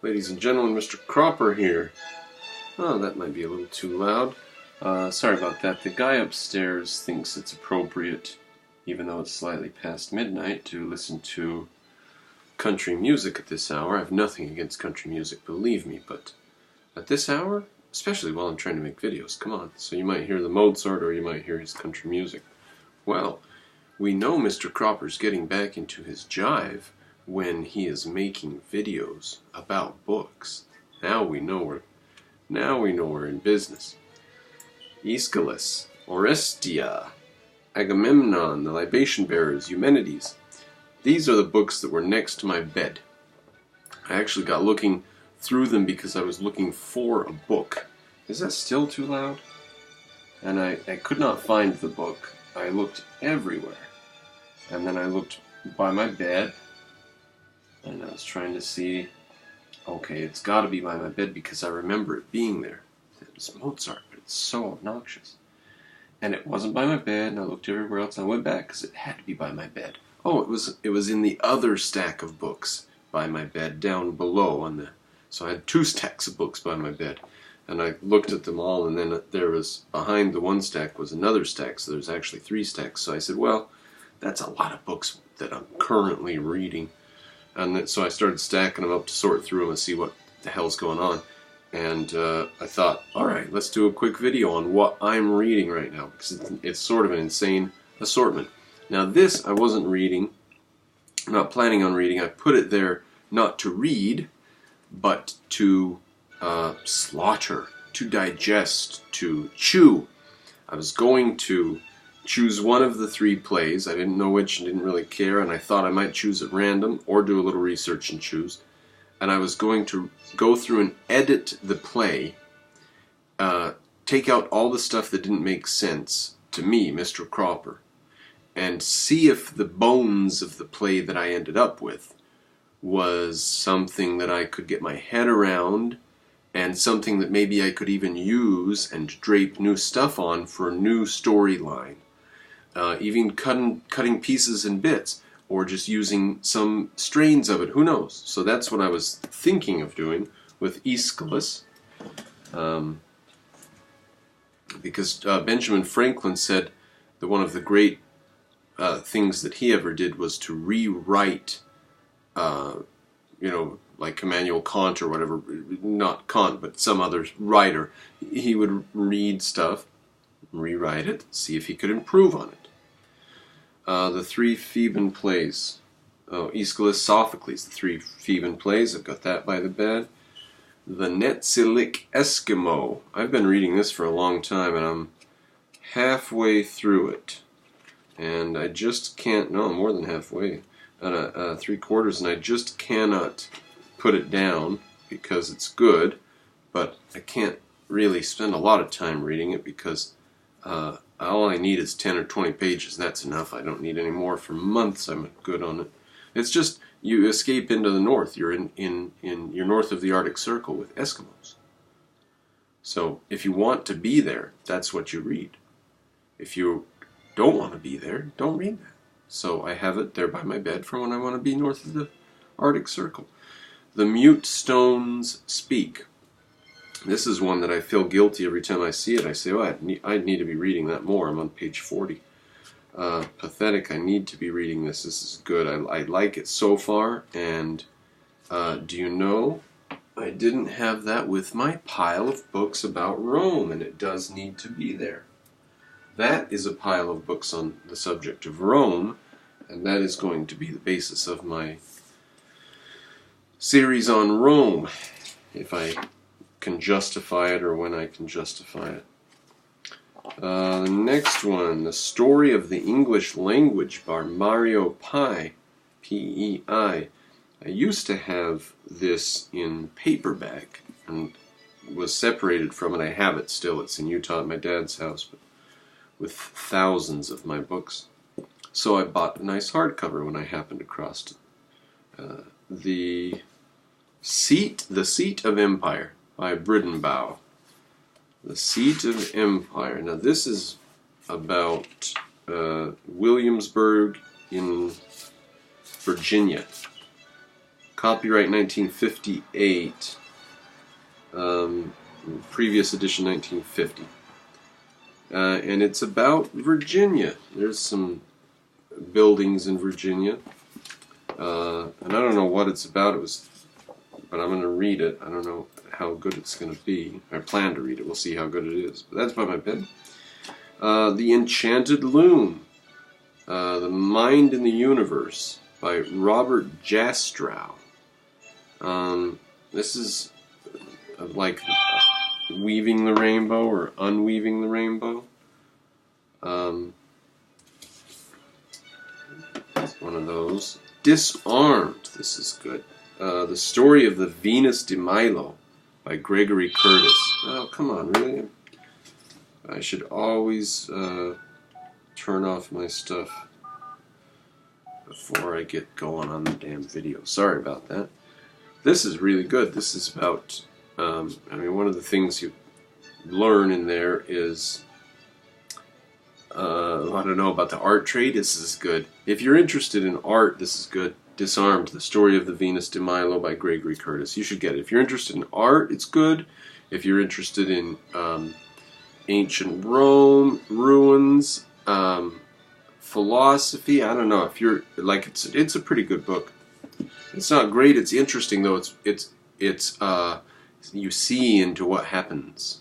Ladies and gentlemen, Mr. Cropper here. Oh, that might be a little too loud. Sorry about that. The guy upstairs thinks it's appropriate, even though it's slightly past midnight, to listen to country music at this hour. I have nothing against country music, believe me, but at this hour, especially while I'm trying to make videos, come on. So you might hear the Mozart or you might hear his country music. Well, we know Mr. Cropper's getting back into his jive when he is making videos about books. Now we know we're in business. Aeschylus, Orestia, Agamemnon, the Libation Bearers, Eumenides. These are the books that were next to my bed. I actually got looking through them because I was looking for a book. Is that still too loud? And I could not find the book. I looked everywhere. And then I looked by my bed, and I was trying to see, okay, it's got to be by my bed because I remember it being there. It was Mozart, but it's so obnoxious. And it wasn't by my bed, and I looked everywhere else, and I went back because it had to be by my bed. Oh, it was in the other stack of books by my bed, down below on the... So I had 2 stacks of books by my bed. And I looked at them all, and then there was, behind the one stack was another stack, so there's actually 3 stacks. So I said, well, that's a lot of books that I'm currently reading. And so I started stacking them up to sort through them and see what the hell's going on. And I thought, alright, let's do a quick video on what I'm reading right now, because it's sort of an insane assortment. Now this I wasn't reading, not planning on reading. I put it there not to read, but to slaughter, to digest, to chew. I was going to choose one of the 3 plays. I didn't know which and didn't really care, and I thought I might choose at random or do a little research and choose. And I was going to go through and edit the play, take out all the stuff that didn't make sense to me, Mr. Cropper, and see if the bones of the play that I ended up with was something that I could get my head around, and something that maybe I could even use and drape new stuff on for a new storyline. Even cutting pieces and bits, or just using some strains of it, who knows? So that's what I was thinking of doing with Aeschylus. Because Benjamin Franklin said that one of the great things that he ever did was to rewrite, like Immanuel Kant or whatever, not Kant, but some other writer. He would read stuff, rewrite it, see if he could improve on it. The 3 Theban plays. Oh, Aeschylus, Sophocles, the 3 Theban plays. I've got that by the bed. The Netsilik Eskimo. I've been reading this for a long time, and I'm halfway through it. And I just can't, no, more than halfway, 3/4, and I just cannot put it down because it's good, but I can't really spend a lot of time reading it because all I need is 10 or 20 pages. That's enough. I don't need any more for months. I'm good on it. It's just you escape into the north. You're you're north of the Arctic Circle with Eskimos. So if you want to be there, that's what you read. If you don't want to be there, don't read that. So I have it there by my bed for when I want to be north of the Arctic Circle. The Mute Stones Speak. This is one that I feel guilty every time I see it. I say, oh, I need to be reading that more. I'm on page 40. Pathetic, I need to be reading this. This is good. I like it so far. And do you know, I didn't have that with my pile of books about Rome, and it does need to be there. That is a pile of books on the subject of Rome, and that is going to be the basis of my series on Rome, if I can justify it or when I can justify it. The next one, The Story of the English Language by Mario Pei, P-E-I. I used to have this in paperback and was separated from it. I have it still. It's in Utah at my dad's house, but with thousands of my books. So I bought a nice hardcover when I happened across it. The Seat of Empire by Bridenbaugh. The Seat of Empire. Now this is about Williamsburg in Virginia. Copyright 1958. Previous edition 1950. And it's about Virginia. There's some buildings in Virginia. And I don't know what it's about. But I'm going to read it. I don't know how good it's going to be. I plan to read it. We'll see how good it is. But that's by my pen. The Enchanted Loom. The Mind in the Universe by Robert Jastrow. This is like weaving the rainbow or unweaving the rainbow. It's one of those. Disarmed. This is good. The Story of the Venus de Milo by Gregory Curtis. Oh, come on, really? I should always turn off my stuff before I get going on the damn video. Sorry about that. This is really good. This is about, I mean, one of the things you learn in there is, I don't know, about the art trade. This is good. If you're interested in art, this is good. Disarmed, The Story of the Venus de Milo by Gregory Curtis. You should get it. If you're interested in art, it's good. If you're interested in ancient Rome, ruins, philosophy, I don't know. If you're like, it's a pretty good book. It's not great. It's interesting though. It's you see into what happens.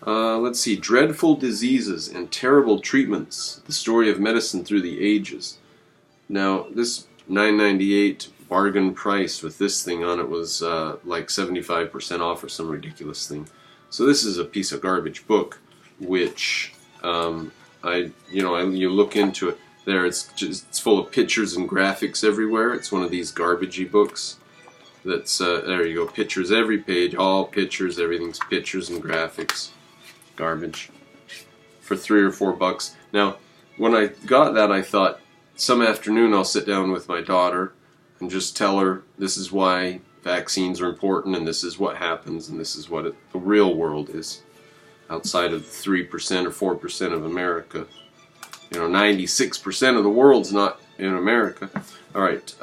Let's see. Dreadful Diseases and Terrible Treatments. The Story of Medicine Through the Ages. Now, this $9.98 bargain price with this thing on it was like 75% off or some ridiculous thing. So this is a piece of garbage book, which you look into it. There, it's full of pictures and graphics everywhere. It's one of these garbagey books. That's there you go, pictures every page, all pictures, everything's pictures and graphics. Garbage for $3 or $4. Now, when I got that, I thought, some afternoon I'll sit down with my daughter and just tell her this is why vaccines are important and this is what happens and this is what the real world is outside of 3% or 4% of America. 96% of the world's not in America. Alright,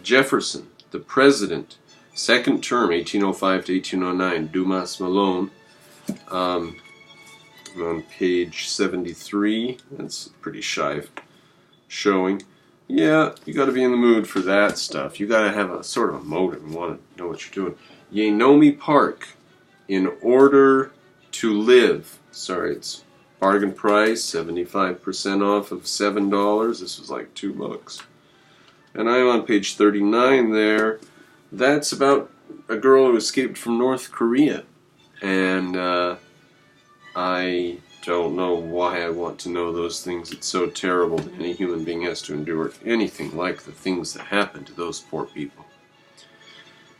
Jefferson, the President, second term, 1805 to 1809, Dumas Malone. I'm on page 73. That's pretty shy showing. Yeah, you got to be in the mood for that stuff. You got to have a sort of a motive and want to know what you're doing. Yenomie Park, In Order to Live. Sorry, it's bargain price, 75% off of $7. This was like $2. And I'm on page 39 there. That's about a girl who escaped from North Korea. And I don't know why I want to know those things. It's so terrible that any human being has to endure anything like the things that happen to those poor people.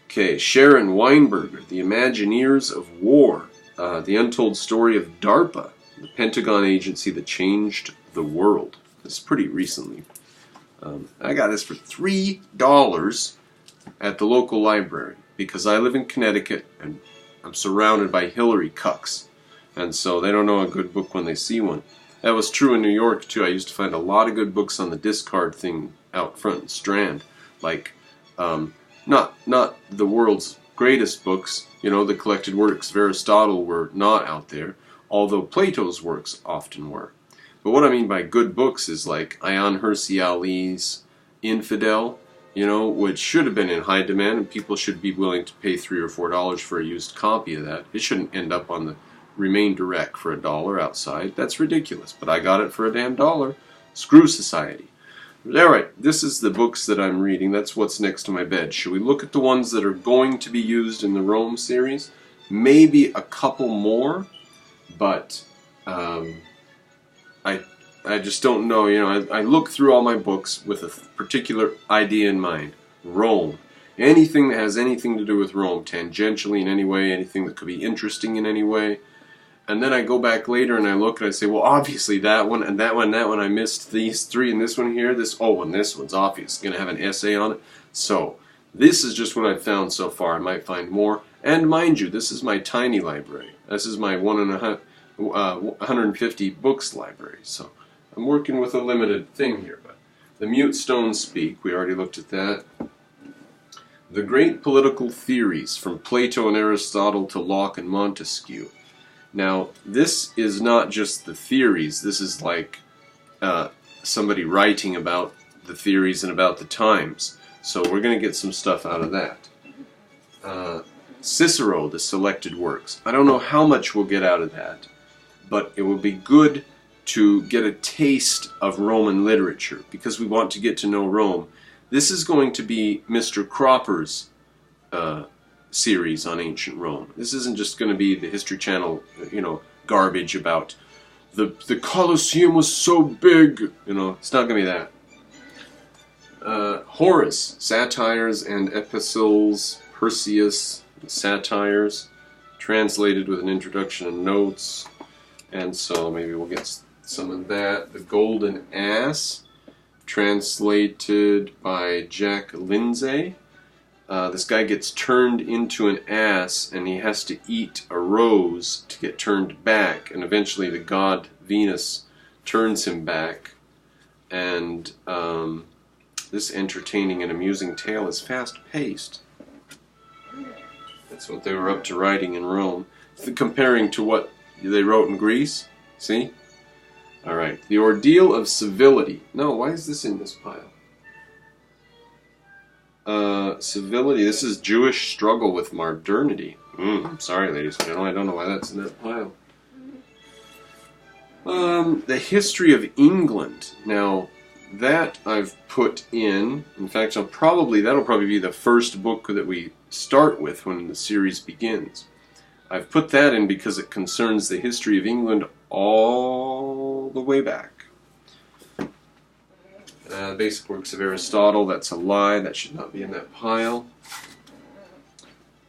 Okay, Sharon Weinberger, The Imagineers of War, The Untold Story of DARPA, the Pentagon agency that changed the world. This is pretty recently. I got this for $3 at the local library because I live in Connecticut and I'm surrounded by Hillary cucks. And so they don't know a good book when they see one. That was true in New York too. I used to find a lot of good books on the discard thing out front in Strand. Like, not the world's greatest books. The collected works of Aristotle were not out there. Although Plato's works often were. But what I mean by good books is like Ayaan Hirsi Ali's Infidel, which should have been in high demand and people should be willing to pay $3 or $4 for a used copy of that. It shouldn't end up on the Remain Direct for $1 outside. That's ridiculous, but I got it for a damn $1. Screw society. Alright, this is the books that I'm reading. That's what's next to my bed. Should we look at the ones that are going to be used in the Rome series? Maybe a couple more, but I just don't know. I look through all my books with a particular idea in mind. Rome. Anything that has anything to do with Rome, tangentially in any way, anything that could be interesting in any way. And then I go back later and I look and I say, well, obviously that one and that one and that one, I missed these three and this one here. And this one's obvious. Going to have an essay on it. So, this is just what I've found so far. I might find more. And mind you, this is my tiny library. This is my 150 books library. So, I'm working with a limited thing here. But the Mute Stones Speak. We already looked at that. The great political theories, from Plato and Aristotle to Locke and Montesquieu. Now, this is not just the theories. This is like somebody writing about the theories and about the times. So we're going to get some stuff out of that. Cicero, the selected works. I don't know how much we'll get out of that, but it will be good to get a taste of Roman literature, because we want to get to know Rome. This is going to be Mr. Cropper's series on ancient Rome. This isn't just going to be the History Channel, garbage about the Colosseum was so big. It's not going to be that. Horace, satires and epistles. Persius, satires, translated with an introduction and notes. And so maybe we'll get some of that. The Golden Ass, translated by Jack Lindsay. This guy gets turned into an ass, and he has to eat a rose to get turned back, and eventually the god Venus turns him back. And this entertaining and amusing tale is fast-paced. That's what they were up to writing in Rome. Comparing to what they wrote in Greece. See? Alright. The Ordeal of Civility. No, why is this in this pile? Civility. This is Jewish struggle with modernity. I'm sorry, ladies and gentlemen. I don't know why that's in that pile. The History of England. Now, that I've put in. In fact, that'll probably be the first book that we start with when the series begins. I've put that in because it concerns the history of England all the way back. Basic Works of Aristotle, that's a lie. That should not be in that pile.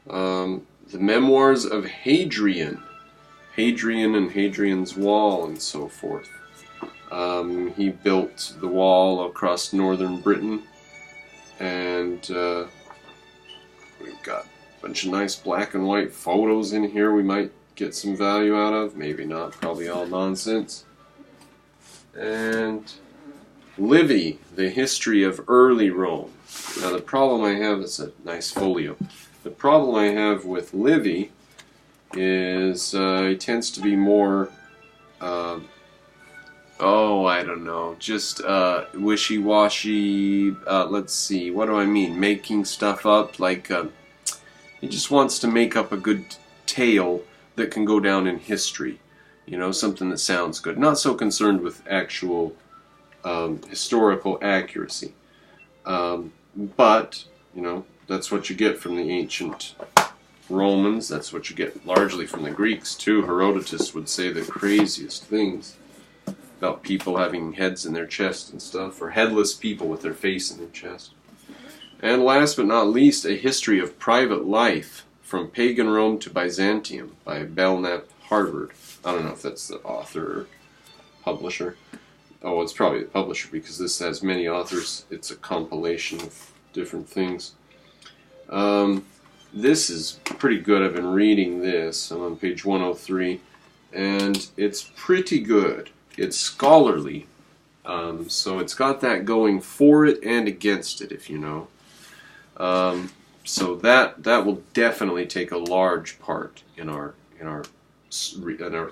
The Memoirs of Hadrian. Hadrian and Hadrian's Wall and so forth. He built the wall across northern Britain, and we've got a bunch of nice black and white photos in here we might get some value out of. Maybe not, probably all nonsense. And Livy, the history of early Rome. Now the problem I have is a nice folio. The problem I have with Livy is it tends to be more I don't know, just wishy-washy. Let's see, what do I mean? Making stuff up, like he just wants to make up a good tale that can go down in history. Something that sounds good. Not so concerned with actual historical accuracy. But, that's what you get from the ancient Romans. That's what you get largely from the Greeks, too. Herodotus would say the craziest things about people having heads in their chest and stuff, or headless people with their face in their chest. And last but not least, A History of Private Life, From Pagan Rome to Byzantium, by Belknap Harvard. I don't know if that's the author or publisher. Oh, it's probably the publisher, because this has many authors. It's a compilation of different things. This is pretty good. I've been reading this. I'm on page 103, and it's pretty good. It's scholarly, so it's got that going for it and against it, if you know. So that will definitely take a large part in the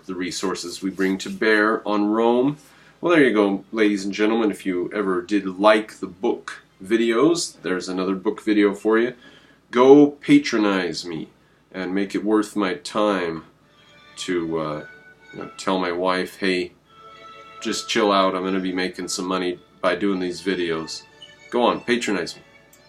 resources we bring to bear on Rome. Well, there you go, ladies and gentlemen. If you ever did like the book videos, there's another book video for you. Go patronize me and make it worth my time to tell my wife, hey, just chill out, I'm going to be making some money by doing these videos. Go on, patronize me.